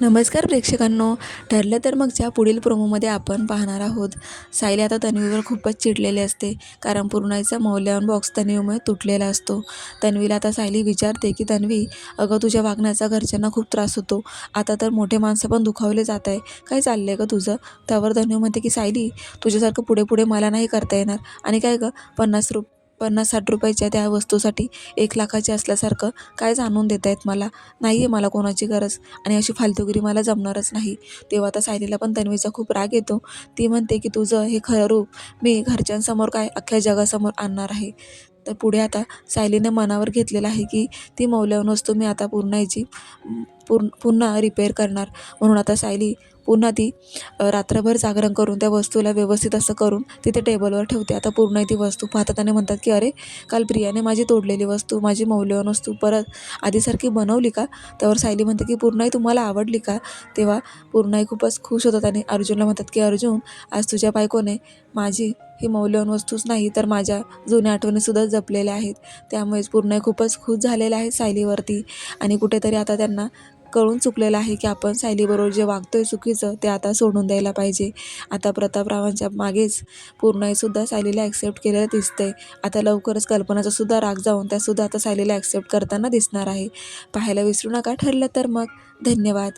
नमस्कार प्रेक्षकांनो. ठरलं तर मगच्या पुढील प्रोमोमध्ये आपण पाहणार आहोत. सायली आता तन्वीवर खूपच चिडलेली असते, कारण पूर्णाचा मौल्यवान बॉक्स तन्वीमुळे तुटलेला असतो. तन्वीला आता सायली विचारते की तन्वी, अगं तुझ्या वागण्याचा घरच्यांना खूप त्रास होतो. आता तर मोठे माणसं पण दुखावले जात आहे. काय चाललंय गं तुझं? त्यावर तन्वी म्हणते की सायली, तुझ्यासारखं पुढे पुढे मला नाही करता येणार. आणि काय गं, 50-60 रुपयाच्या त्या वस्तूसाठी 1,00,000ची असल्यासारखं काय जाणून देत आहेत मला? नाही आहे मला कोणाची गरज, आणि अशी फालतूगिरी मला जमणारच नाही. तेव्हा आता सायलीला पण तन्वीचा खूप राग येतो. ती म्हणते की तुझं हे खरं रूप मी घरच्यांसमोर काय अख्ख्या जगासमोर आणणार आहे. तर पुढे आता सायलीने मनावर घेतलेलं आहे की ती मौल्यवान वस्तू मी आता पुन्हा रिपेअर करणार. म्हणून आता सायली पुन्हा ती रात्रभर जागरण करून त्या वस्तूला व्यवस्थित असं करून तिथे टेबलवर ठेवते. आता पूर्ण ती वस्तू पाहतात आणि म्हणतात की अरे, काल प्रियाने माझी तोडलेली वस्तू, माझी मौल्यवान वस्तू परत आधीसारखी बनवली का? त्यावर सायली म्हणते की पूर्णाई, तुम्हाला आवडली का? तेव्हा पूर्णाई खूपच खुश होतात आणि अर्जुनला म्हणतात की अर्जुन, आज तुझ्या बायकोने माझी ही मौल्यवान वस्तूच नाही तर माझ्या जुन्या आठवणीसुद्धा जपलेल्या आहेत. त्यामुळेच पूर्णाई खूपच खुश झालेला आहे सायलीवरती. आणि कुठेतरी आता त्यांना कळून चुकलेलं आहे की आपण सायलीबरोबर जे वागतोय चुकीचं ते आता सोडून द्यायला पाहिजे. आता प्रतापरावांच्या मागेच पूर्णाईसुद्धा सायलीला ॲक्सेप्ट केलेलं दिसतंय. आता लवकरच कल्पनाचा सुद्धा राग जाऊन त्यासुद्धा आता सायलीला ॲक्सेप्ट करताना दिसणार आहे. पाहायला विसरू नका. ठरलं तर मग. धन्यवाद.